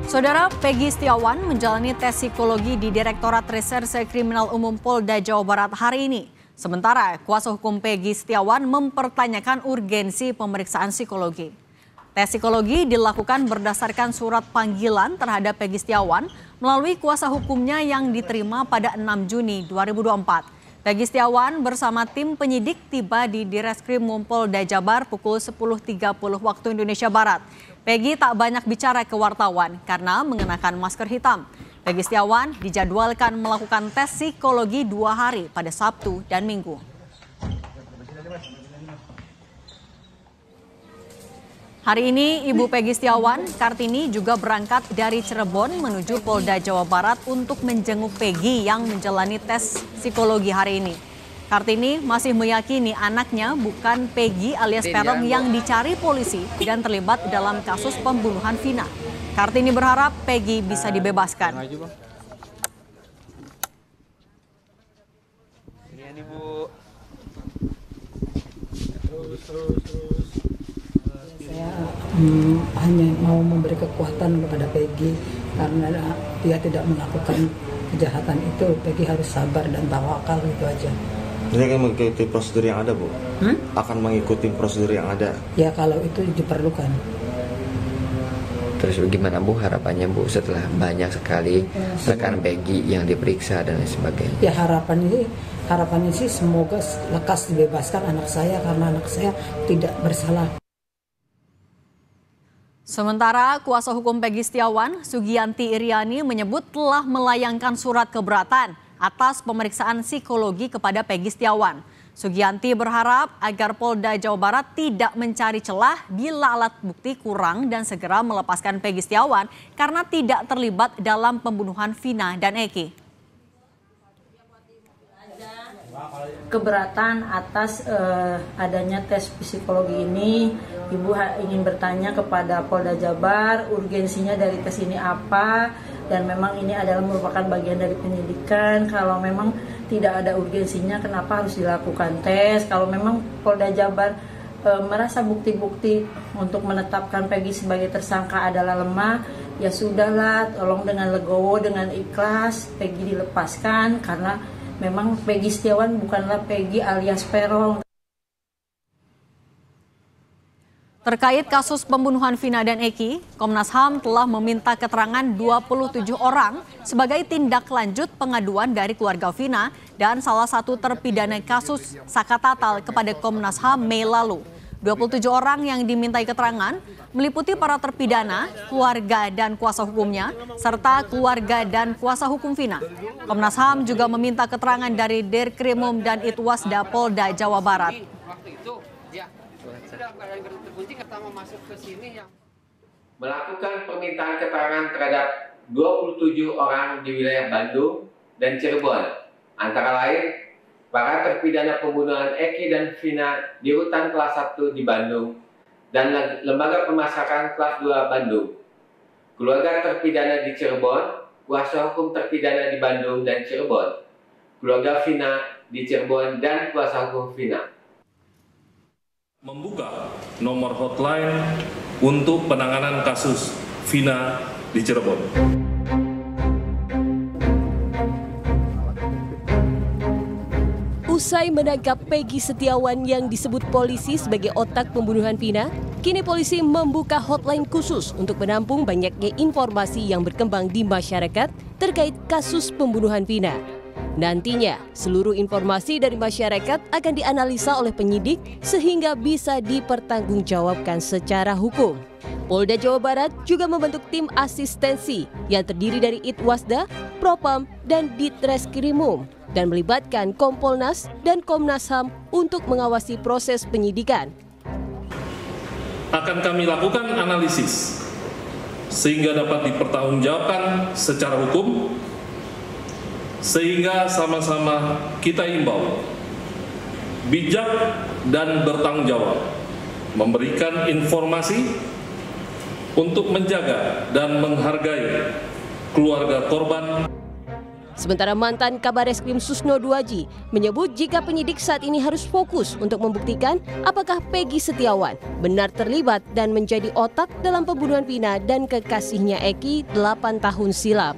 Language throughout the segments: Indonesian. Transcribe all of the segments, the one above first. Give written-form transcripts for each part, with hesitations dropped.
Saudara Peggy Setiawan menjalani tes psikologi di Direktorat Reserse Kriminal Umum Polda Jawa Barat hari ini. Sementara kuasa hukum Peggy Setiawan mempertanyakan urgensi pemeriksaan psikologi. Tes psikologi dilakukan berdasarkan surat panggilan terhadap Peggy Setiawan melalui kuasa hukumnya yang diterima pada 6 Juni 2024. Peggy Setiawan bersama tim penyidik tiba di Direskrimum Polda Jabar pukul 10.30 waktu Indonesia Barat. Peggy tak banyak bicara ke wartawan karena mengenakan masker hitam. Peggy Setiawan dijadwalkan melakukan tes psikologi 2 hari pada Sabtu dan Minggu. Hari ini Ibu Peggy Setiawan, Kartini, juga berangkat dari Cirebon menuju Polda Jawa Barat untuk menjenguk Peggy yang menjalani tes psikologi hari ini. Kartini masih meyakini anaknya bukan Peggy alias Peron yang dicari polisi dan terlibat dalam kasus pembunuhan Vina. Kartini berharap Peggy bisa dibebaskan. Ini Bu. Saya hanya mau memberi kekuatan kepada Peggy karena dia tidak melakukan kejahatan itu. Peggy harus sabar dan tawakal, gitu aja. Dia akan mengikuti prosedur yang ada, Bu? Akan mengikuti prosedur yang ada? Ya, kalau itu diperlukan. Terus bagaimana Bu harapannya Bu setelah banyak sekali rekan Peggy yang diperiksa dan lain sebagainya? Ya, harapannya sih semoga lekas dibebaskan anak saya karena anak saya tidak bersalah. Sementara kuasa hukum Peggy Setiawan, Sugianti Iriani, menyebut telah melayangkan surat keberatan atas pemeriksaan psikologi kepada Peggy Setiawan. Sugianti berharap agar Polda Jawa Barat tidak mencari celah bila alat bukti kurang dan segera melepaskan Peggy Setiawan karena tidak terlibat dalam pembunuhan Vina dan Eki. Keberatan atas adanya tes psikologi ini, Ibu ingin bertanya kepada Polda Jabar urgensinya dari tes ini apa, dan memang ini adalah merupakan bagian dari penyidikan. Kalau memang tidak ada urgensinya, kenapa harus dilakukan tes? Kalau memang Polda Jabar merasa bukti-bukti untuk menetapkan Peggy sebagai tersangka adalah lemah, ya sudahlah, tolong dengan legowo, dengan ikhlas Peggy dilepaskan karena memang Peggy Setiawan bukanlah Peggy alias Peron. Terkait kasus pembunuhan Vina dan Eki, Komnas HAM telah meminta keterangan 27 orang sebagai tindak lanjut pengaduan dari keluarga Vina dan salah satu terpidana kasus Sakatatal kepada Komnas HAM Mei lalu. 27 orang yang dimintai keterangan meliputi para terpidana, keluarga dan kuasa hukumnya, serta keluarga dan kuasa hukum Vina. Komnas HAM juga meminta keterangan dari Dirkrimum dan Itwasda Polda Jawa Barat. Melakukan permintaan keterangan terhadap 27 orang di wilayah Bandung dan Cirebon, antara lain para terpidana pembunuhan Eki dan Vina di Rutan Kelas 1 di Bandung dan Lembaga Pemasaran Kelas 2 Bandung, keluarga terpidana di Cirebon, kuasa hukum terpidana di Bandung dan Cirebon, keluarga Vina di Cirebon dan kuasa hukum Vina. Membuka nomor hotline untuk penanganan kasus Vina di Cirebon. Usai menangkap Peggy Setiawan yang disebut polisi sebagai otak pembunuhan Vina, kini polisi membuka hotline khusus untuk menampung banyaknya informasi yang berkembang di masyarakat terkait kasus pembunuhan Vina. Nantinya, seluruh informasi dari masyarakat akan dianalisa oleh penyidik sehingga bisa dipertanggungjawabkan secara hukum. Polda Jawa Barat juga membentuk tim asistensi yang terdiri dari Itwasda, Propam, dan Ditreskrimum dan melibatkan Kompolnas dan Komnas HAM untuk mengawasi proses penyidikan. Akan kami lakukan analisis sehingga dapat dipertanggungjawabkan secara hukum, sehingga sama-sama kita imbau bijak dan bertanggung jawab memberikan informasi untuk menjaga dan menghargai keluarga korban. Sementara mantan Kabar Eskrim Susno Duaji menyebut jika penyidik saat ini harus fokus untuk membuktikan apakah Peggy Setiawan benar terlibat dan menjadi otak dalam pembunuhan Vina dan kekasihnya Eki 8 tahun silam.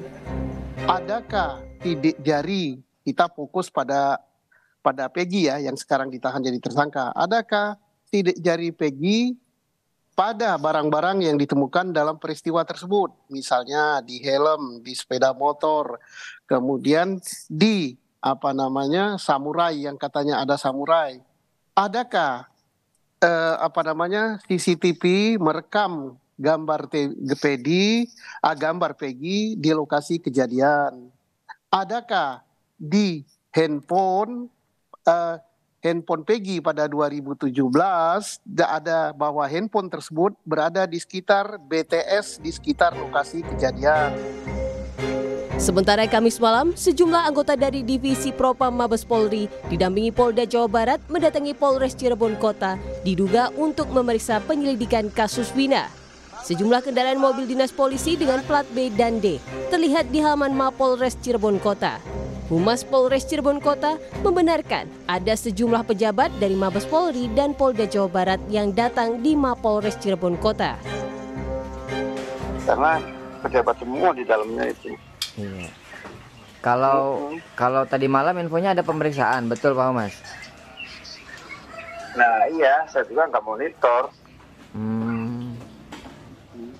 Adakah sidik jari, kita fokus pada Peggy ya yang sekarang ditahan jadi tersangka. Adakah sidik jari Peggy pada barang-barang yang ditemukan dalam peristiwa tersebut, misalnya di helm, di sepeda motor, kemudian di samurai yang katanya ada samurai. Adakah CCTV merekam gambar Peggy di lokasi kejadian? Adakah di handphone Peggy pada 2017 ada bahwa handphone tersebut berada di sekitar BTS, di sekitar lokasi kejadian. Sementara Kamis malam, sejumlah anggota dari Divisi Propam Mabes Polri didampingi Polda Jawa Barat mendatangi Polres Cirebon Kota diduga untuk memeriksa penyelidikan kasus Vina. Sejumlah kendaraan mobil dinas polisi dengan plat B dan D terlihat di halaman Mapolres Cirebon Kota. Humas Polres Cirebon Kota membenarkan ada sejumlah pejabat dari Mabes Polri dan Polda Jawa Barat yang datang di Mapolres Cirebon Kota. Karena pejabat semua di dalamnya itu. Iya. Kalau tadi malam infonya ada pemeriksaan, betul Pak Mas? Nah iya, saya juga nggak monitor.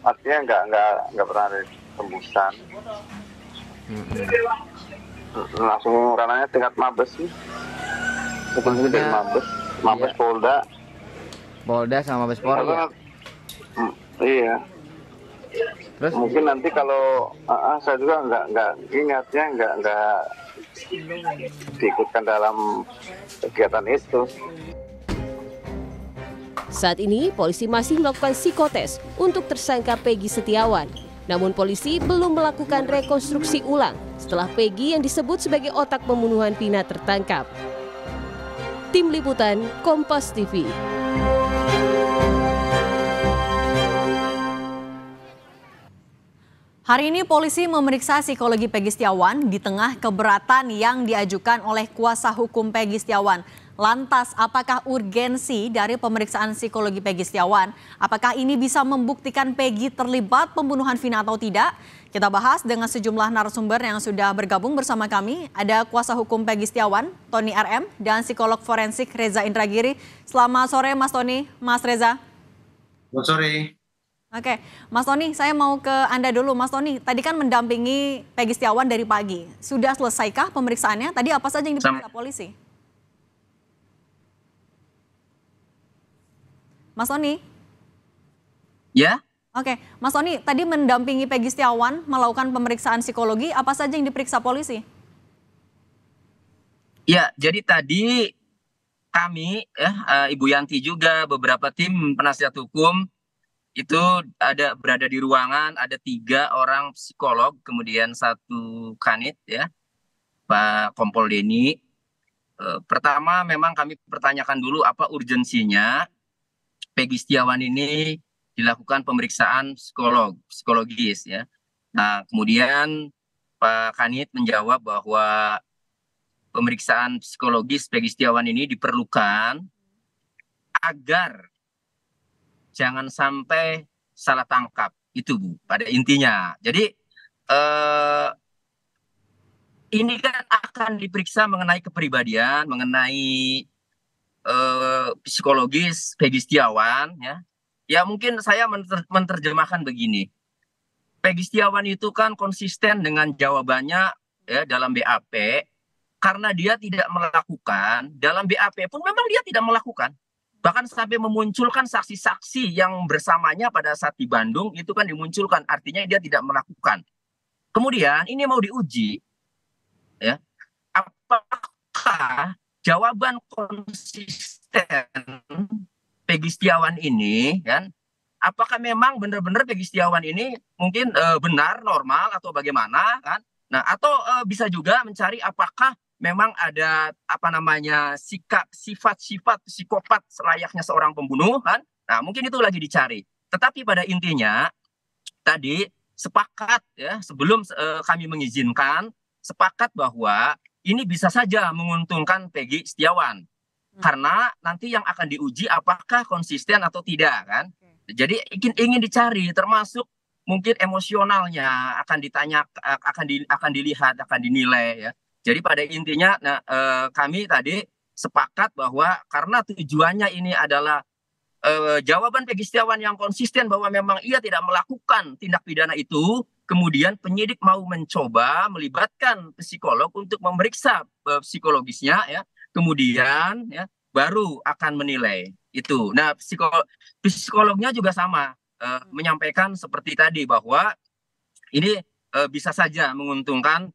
Artinya nggak pernah ada tembusan. Langsung ranahnya tingkat Mabes sih. Sebenarnya dari Mabes iya. Polda sama Mabes Polri. Iya. Terus mungkin nanti kalau saya juga nggak ingatnya nggak diikutkan dalam kegiatan itu. Saat ini polisi masih melakukan psikotes untuk tersangka Peggy Setiawan. Namun polisi belum melakukan rekonstruksi ulang setelah Peggy yang disebut sebagai otak pembunuhan Vina tertangkap. Tim Liputan Kompas TV. Hari ini polisi memeriksa psikologi Peggy Setiawan di tengah keberatan yang diajukan oleh kuasa hukum Peggy Setiawan. Lantas, apakah urgensi dari pemeriksaan psikologi Peggy Setiawan? Apakah ini bisa membuktikan Peggy terlibat pembunuhan Vina atau tidak? Kita bahas dengan sejumlah narasumber yang sudah bergabung bersama kami. Ada kuasa hukum Peggy Setiawan, Tony RM, dan psikolog forensik Reza Indragiri. Selamat sore Mas Tony, Mas Reza. Selamat sore. Oke, Mas Tony, saya mau ke Anda dulu. Mas Tony, tadi kan mendampingi Peggy Setiawan dari pagi. Sudah selesaikah pemeriksaannya? Tadi apa saja yang diperiksa polisi? Mas Tony? Ya. Oke, Mas Tony, tadi mendampingi Peggy Setiawan melakukan pemeriksaan psikologi, apa saja yang diperiksa polisi? Ya, jadi tadi kami, Ibu Yanti juga, beberapa tim penasihat hukum, itu berada di ruangan, ada 3 orang psikolog, kemudian 1 kanit, ya, Pak Kompol Denny. Pertama, memang kami pertanyakan dulu apa urgensinya Peggy Setiawan ini dilakukan pemeriksaan psikologis ya. Nah, kemudian Pak Kanit menjawab bahwa pemeriksaan psikologis Peggy Setiawan ini diperlukan agar jangan sampai salah tangkap. Itu Bu, pada intinya. Jadi ini kan akan diperiksa mengenai kepribadian, mengenai psikologis Peggy Setiawan ya. Ya mungkin saya menerjemahkan begini. Peggy Setiawan itu kan konsisten dengan jawabannya ya dalam BAP karena dia tidak melakukan, dalam BAP pun memang dia tidak melakukan. Bahkan sampai memunculkan saksi-saksi yang bersamanya pada saat di Bandung itu kan dimunculkan, artinya dia tidak melakukan. Kemudian ini mau diuji ya. Apakah jawaban konsisten Peggy Setiawan ini kan, apakah memang benar-benar Peggy Setiawan ini mungkin benar, normal atau bagaimana kan? Nah, atau bisa juga mencari apakah memang ada sifat-sifat psikopat selayaknya seorang pembunuh kan? Nah, mungkin itu lagi dicari. Tetapi pada intinya tadi sepakat ya sebelum kami mengizinkan sepakat bahwa ini bisa saja menguntungkan Peggy Setiawan. Karena nanti yang akan diuji apakah konsisten atau tidak kan. Jadi ingin dicari termasuk mungkin emosionalnya akan ditanya, akan dilihat, akan dinilai ya. Jadi pada intinya kami tadi sepakat bahwa karena tujuannya ini adalah jawaban Peggy Setiawan yang konsisten bahwa memang ia tidak melakukan tindak pidana itu, kemudian penyidik mau mencoba melibatkan psikolog untuk memeriksa psikologisnya ya, kemudian ya baru akan menilai itu. Nah, psikolognya juga sama menyampaikan seperti tadi bahwa ini bisa saja menguntungkan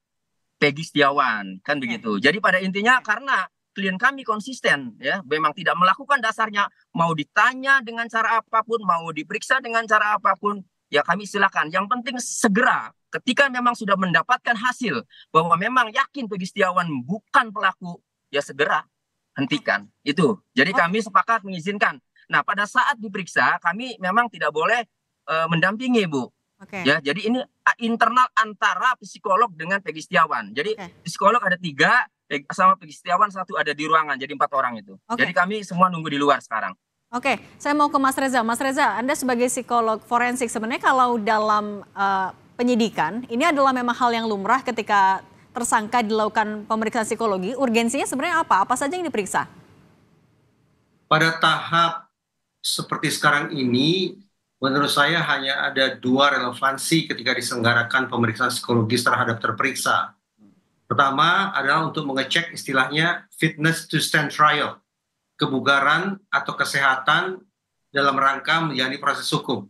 Peggy Setiawan kan begitu. Jadi pada intinya karena klien kami konsisten ya, memang tidak melakukan dasarnya, mau ditanya dengan cara apapun, mau diperiksa dengan cara apapun, ya kami silakan. Yang penting segera ketika memang sudah mendapatkan hasil bahwa memang yakin Peggy Setiawan bukan pelaku, ya segera hentikan itu. Jadi kami sepakat mengizinkan. Nah, pada saat diperiksa kami memang tidak boleh mendampingi, Bu. Ya, jadi ini internal antara psikolog dengan Peggy Setiawan. Jadi psikolog ada 3, sama Peggy Setiawan 1 ada di ruangan, jadi 4 orang itu. Jadi kami semua nunggu di luar sekarang. Oke, saya mau ke Mas Reza. Mas Reza, Anda sebagai psikolog forensik, sebenarnya kalau dalam penyidikan, ini adalah memang hal yang lumrah ketika tersangka dilakukan pemeriksaan psikologi. Urgensinya sebenarnya apa? Apa saja yang diperiksa? Pada tahap seperti sekarang ini, menurut saya hanya ada 2 relevansi ketika diselenggarakan pemeriksaan psikologis terhadap terperiksa. Pertama adalah untuk mengecek istilahnya fitness to stand trial, kebugaran atau kesehatan dalam rangka menjalani proses hukum.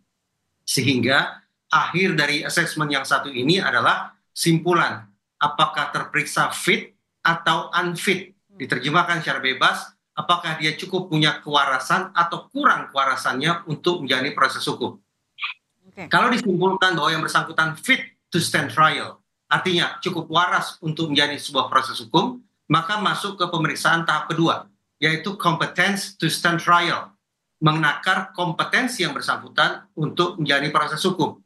Sehingga akhir dari asesmen yang satu ini adalah simpulan apakah terperiksa fit atau unfit. Diterjemahkan secara bebas, apakah dia cukup punya kewarasan atau kurang kewarasannya untuk menjalani proses hukum. Kalau disimpulkan bahwa yang bersangkutan fit to stand trial, artinya cukup waras untuk menjalani sebuah proses hukum, maka masuk ke pemeriksaan tahap kedua, yaitu competence to stand trial, menakar kompetensi yang bersangkutan untuk menjalani proses hukum.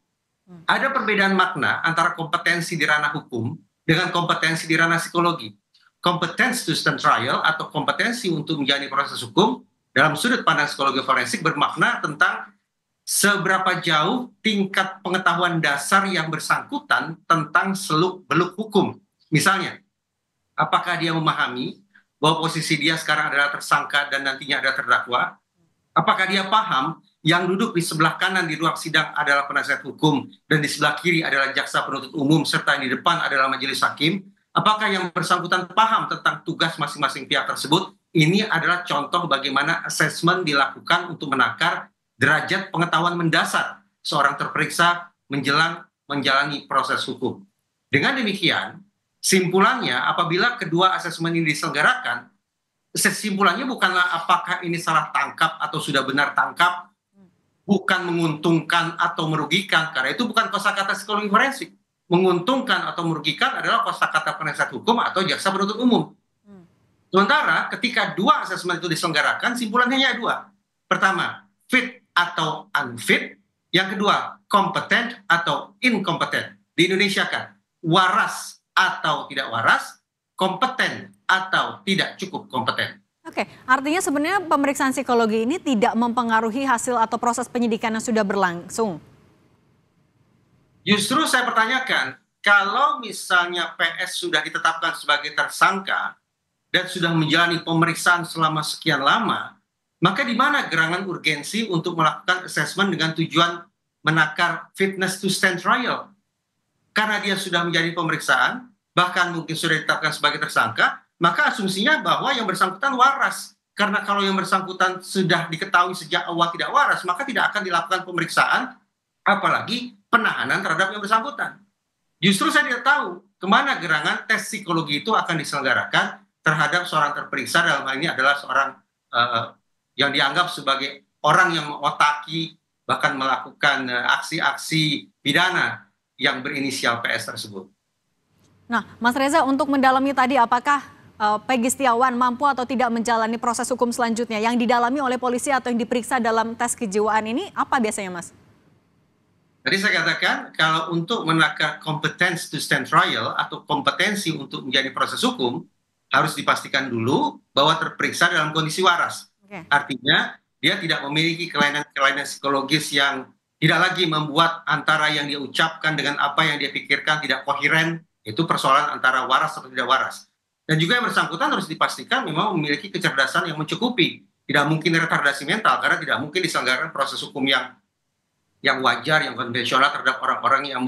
Ada perbedaan makna antara kompetensi di ranah hukum dengan kompetensi di ranah psikologi. Competence to stand trial atau kompetensi untuk menjalani proses hukum dalam sudut pandang psikologi forensik bermakna tentang seberapa jauh tingkat pengetahuan dasar yang bersangkutan tentang seluk-beluk hukum. Misalnya, apakah dia memahami bahwa posisi dia sekarang adalah tersangka dan nantinya ada terdakwa? Apakah dia paham yang duduk di sebelah kanan di ruang sidang adalah penasihat hukum dan di sebelah kiri adalah jaksa penuntut umum serta di depan adalah majelis hakim? Apakah yang bersangkutan paham tentang tugas masing-masing pihak tersebut? Ini adalah contoh bagaimana asesmen dilakukan untuk menakar derajat pengetahuan mendasar seorang terperiksa menjelang menjalani proses hukum. Dengan demikian, simpulannya apabila kedua asesmen ini diselenggarakan, simpulannya bukanlah apakah ini salah tangkap atau sudah benar tangkap, bukan menguntungkan atau merugikan, karena itu bukan kosakata psikologi forensik. Menguntungkan atau merugikan adalah kosakata penasihat hukum atau jaksa penuntut umum. Sementara ketika 2 asesmen itu diselenggarakan, simpulannya hanya 2. Pertama, fit atau unfit. Yang kedua, kompeten atau inkompeten. Di Indonesia kan, waras atau tidak waras, kompeten atau tidak cukup kompeten. Oke, artinya sebenarnya pemeriksaan psikologi ini tidak mempengaruhi hasil atau proses penyidikan yang sudah berlangsung. Justru saya pertanyakan, kalau misalnya PS sudah ditetapkan sebagai tersangka dan sudah menjalani pemeriksaan selama sekian lama, maka di mana gerangan urgensi untuk melakukan assessment dengan tujuan menakar fitness to stand trial? Karena dia sudah menjalani pemeriksaan, bahkan mungkin sudah ditetapkan sebagai tersangka, maka asumsinya bahwa yang bersangkutan waras. Karena kalau yang bersangkutan sudah diketahui sejak awal tidak waras, maka tidak akan dilakukan pemeriksaan, apalagi penahanan terhadap yang bersangkutan. Justru saya tidak tahu kemana gerangan tes psikologi itu akan diselenggarakan terhadap seorang terperiksa, dalam hal ini adalah seorang yang dianggap sebagai orang yang mengotaki bahkan melakukan aksi-aksi pidana yang berinisial PS tersebut. Nah, Mas Reza, untuk mendalami tadi apakah Peggy Setiawan mampu atau tidak menjalani proses hukum selanjutnya yang didalami oleh polisi atau yang diperiksa dalam tes kejiwaan ini apa biasanya, Mas? Tadi saya katakan kalau untuk menakar competence to stand trial atau kompetensi untuk menjadi proses hukum harus dipastikan dulu bahwa terperiksa dalam kondisi waras. Artinya dia tidak memiliki kelainan-kelainan psikologis yang tidak lagi membuat antara yang dia ucapkan dengan apa yang dia pikirkan tidak koheren. Itu persoalan antara waras atau tidak waras. Dan juga yang bersangkutan harus dipastikan memang memiliki kecerdasan yang mencukupi. Tidak mungkin retardasi mental karena tidak mungkin diselenggarakan proses hukum yang wajar, yang konvensional terhadap orang-orang yang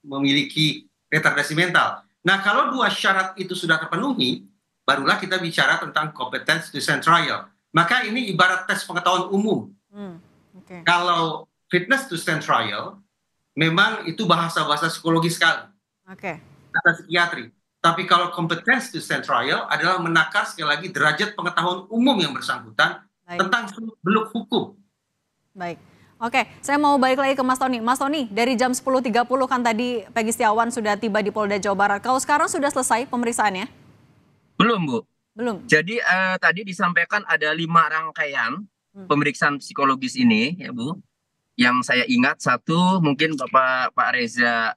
memiliki retardasi mental. Nah, kalau dua syarat itu sudah terpenuhi, barulah kita bicara tentang competence to stand trial. Maka ini ibarat tes pengetahuan umum. Kalau fitness to stand trial, memang itu bahasa-bahasa psikologi sekali. Kata psikiatri. Tapi kalau competence to stand trial adalah menakar sekali lagi derajat pengetahuan umum yang bersangkutan tentang beluk hukum. Baik. Oke, saya mau balik lagi ke Mas Tony. Mas Tony, dari jam 10.30 kan tadi Peggy Setiawan sudah tiba di Polda Jawa Barat. Kalau sekarang sudah selesai pemeriksaannya? Belum, Bu. Belum. Jadi tadi disampaikan ada 5 rangkaian pemeriksaan psikologis ini, ya Bu. Yang saya ingat satu mungkin Pak Reza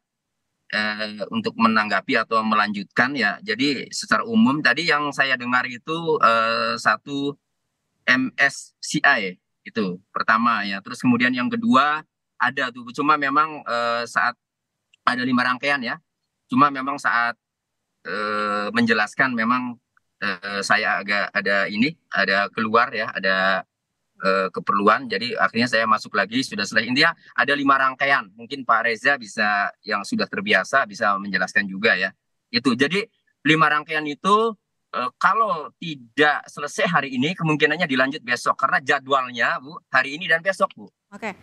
untuk menanggapi atau melanjutkan ya. Jadi secara umum tadi yang saya dengar itu satu MSCI itu pertama ya. Terus kemudian yang kedua ada tuh, cuma memang saat ada 5 rangkaian ya. Cuma memang saat menjelaskan memang saya agak ada keluar ya, ada keperluan. Jadi akhirnya saya masuk lagi, sudah selesai. Intinya ada 5 rangkaian. Mungkin Pak Reza bisa yang sudah terbiasa bisa menjelaskan juga ya. Itu. Jadi 5 rangkaian itu kalau tidak selesai hari ini, kemungkinannya dilanjut besok. Karena jadwalnya, Bu, hari ini dan besok, Bu. Oke.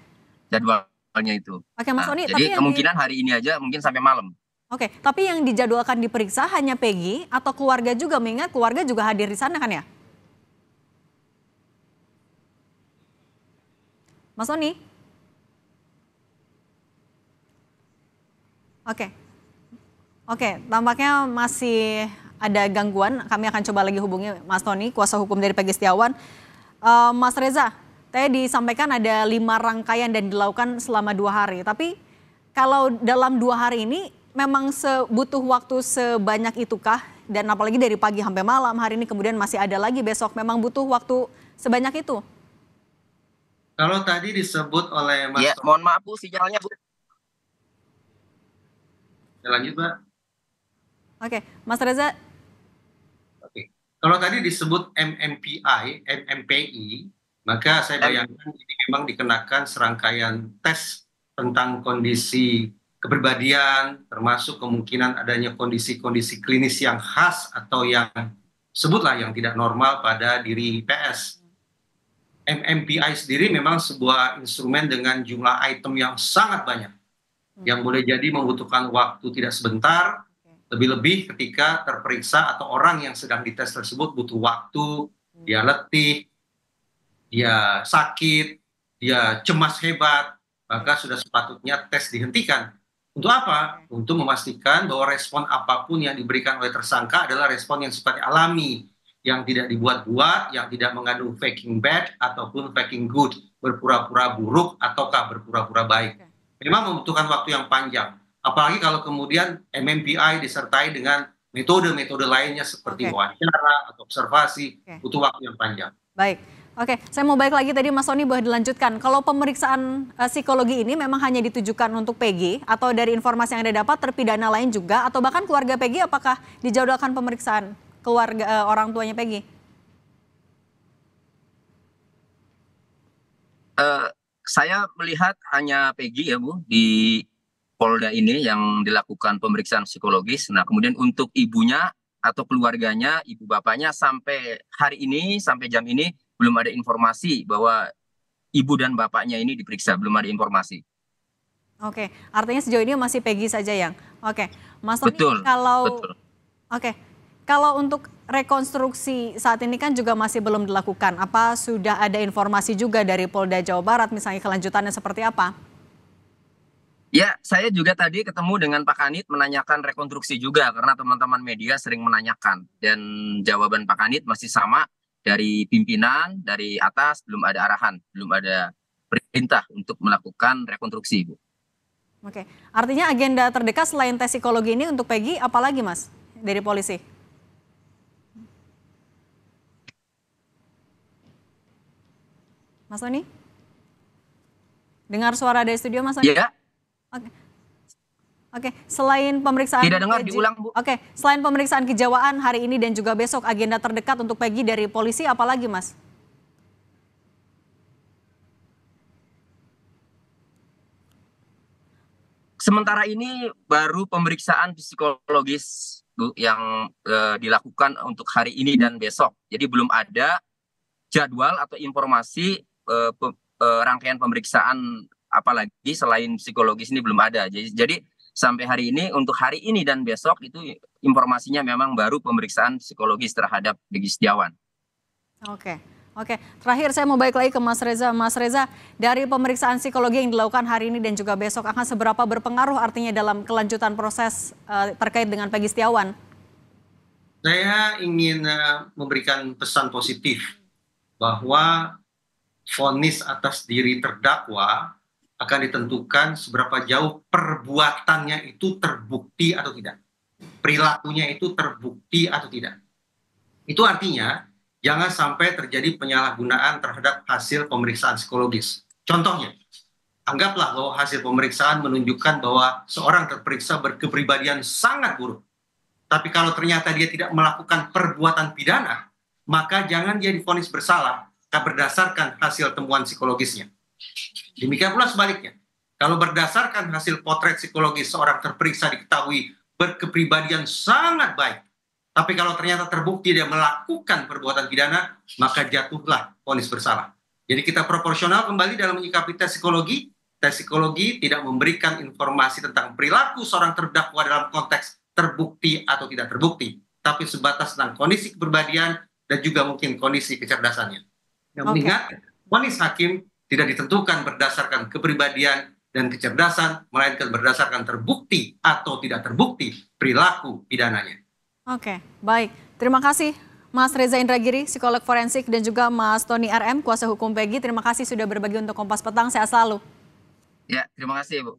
Jadwalnya itu. Oke, Mas Tony. Jadi kemungkinan hari ini aja, mungkin sampai malam. Oke, tapi yang dijadwalkan diperiksa hanya Peggy atau keluarga juga? Mengingat keluarga juga hadir di sana kan ya? Mas Tony? Oke, tampaknya masih ada gangguan. Kami akan coba lagi hubungi Mas Tony, kuasa hukum dari Peggy Setiawan. Mas Reza, tadi disampaikan ada 5 rangkaian dan dilakukan selama 2 hari. Tapi kalau dalam 2 hari ini memang butuh waktu sebanyak itukah? Dan apalagi dari pagi sampai malam, hari ini kemudian masih ada lagi besok. Memang butuh waktu sebanyak itu? Kalau tadi disebut oleh Mas Tony. Mohon maaf Bu, sinyalnya Bu. Lanjut, Mbak. Oke, Mas Reza. Kalau tadi disebut MMPI, maka saya bayangkan ini memang dikenakan serangkaian tes tentang kondisi kepribadian, termasuk kemungkinan adanya kondisi-kondisi klinis yang khas atau yang sebutlah yang tidak normal pada diri PS. MMPI sendiri memang sebuah instrumen dengan jumlah item yang sangat banyak, yang boleh jadi membutuhkan waktu tidak sebentar, lebih-lebih ketika terperiksa atau orang yang sedang dites tersebut butuh waktu, dia letih, dia sakit, dia cemas hebat, maka sudah sepatutnya tes dihentikan. Untuk apa? Untuk memastikan bahwa respon apapun yang diberikan oleh tersangka adalah respon yang sifatnya alami, yang tidak dibuat-buat, yang tidak mengandung faking bad ataupun faking good, berpura-pura buruk ataukah berpura-pura baik. Memang membutuhkan waktu yang panjang. Apalagi kalau kemudian MMPI disertai dengan metode-metode lainnya seperti wawancara atau observasi, butuh waktu yang panjang. Baik, oke. Saya mau balik lagi tadi Mas Tony boleh dilanjutkan. Kalau pemeriksaan psikologi ini memang hanya ditujukan untuk Peggy atau dari informasi yang Anda dapat terpidana lain juga atau bahkan keluarga Peggy apakah dijadwalkan pemeriksaan keluarga orang tuanya Peggy? Saya melihat hanya Peggy ya Bu di Polda ini yang dilakukan pemeriksaan psikologis. Nah kemudian untuk ibunya atau keluarganya, ibu bapaknya sampai hari ini, sampai jam ini belum ada informasi bahwa ibu dan bapaknya ini diperiksa, belum ada informasi. Oke, artinya sejauh ini masih Peggy saja yang. Oke, Mas Tony, betul. Kalau untuk rekonstruksi saat ini kan juga masih belum dilakukan. Apa sudah ada informasi juga dari Polda Jawa Barat misalnya kelanjutannya seperti apa? Ya, saya juga tadi ketemu dengan Pak Kanit menanyakan rekonstruksi juga karena teman-teman media sering menanyakan dan jawaban Pak Kanit masih sama dari pimpinan, dari atas belum ada arahan, belum ada perintah untuk melakukan rekonstruksi, Bu. Oke, artinya agenda terdekat selain tes psikologi ini untuk Peggy, apalagi Mas dari polisi? Mas Tony? Dengar suara dari studio Mas Tony? Iya. Oke, selain pemeriksaan Tidak dengar, diulang, Bu. Oke, selain pemeriksaan kejawaan hari ini dan juga besok, agenda terdekat untuk Peggy dari polisi apalagi Mas? Sementara ini baru pemeriksaan psikologis, Bu, yang dilakukan untuk hari ini dan besok. Jadi belum ada jadwal atau informasi rangkaian pemeriksaan apalagi selain psikologis ini belum ada. Jadi sampai hari ini untuk hari ini dan besok itu informasinya memang baru pemeriksaan psikologis terhadap Peggy Setiawan. Oke, terakhir saya mau balik lagi ke Mas Reza. Mas Reza, dari pemeriksaan psikologi yang dilakukan hari ini dan juga besok akan seberapa berpengaruh artinya dalam kelanjutan proses terkait dengan Peggy Setiawan? Saya ingin memberikan pesan positif bahwa vonis atas diri terdakwa akan ditentukan seberapa jauh perbuatannya itu terbukti atau tidak. Perilakunya itu terbukti atau tidak. Itu artinya jangan sampai terjadi penyalahgunaan terhadap hasil pemeriksaan psikologis. Contohnya, anggaplah bahwa hasil pemeriksaan menunjukkan bahwa seorang terperiksa berkepribadian sangat buruk. Tapi kalau ternyata dia tidak melakukan perbuatan pidana, maka jangan dia divonis bersalah berdasarkan hasil temuan psikologisnya. Demikian pula sebaliknya. Kalau berdasarkan hasil potret psikologis seorang terperiksa diketahui berkepribadian sangat baik, tapi kalau ternyata terbukti dia melakukan perbuatan pidana, maka jatuhlah vonis bersalah. Jadi kita proporsional kembali dalam menyikapi tes psikologi. Tes psikologi tidak memberikan informasi tentang perilaku seorang terdakwa dalam konteks terbukti atau tidak terbukti, tapi sebatas tentang kondisi kepribadian dan juga mungkin kondisi kecerdasannya. Yang mengingat, vonis hakim tidak ditentukan berdasarkan kepribadian dan kecerdasan, melainkan berdasarkan terbukti atau tidak terbukti perilaku pidananya. Oke, baik. Terima kasih Mas Reza Indragiri, psikolog forensik, dan juga Mas Tony RM, kuasa hukum Peggy. Terima kasih sudah berbagi untuk Kompas Petang. Sehat selalu. Ya, terima kasih, Bu.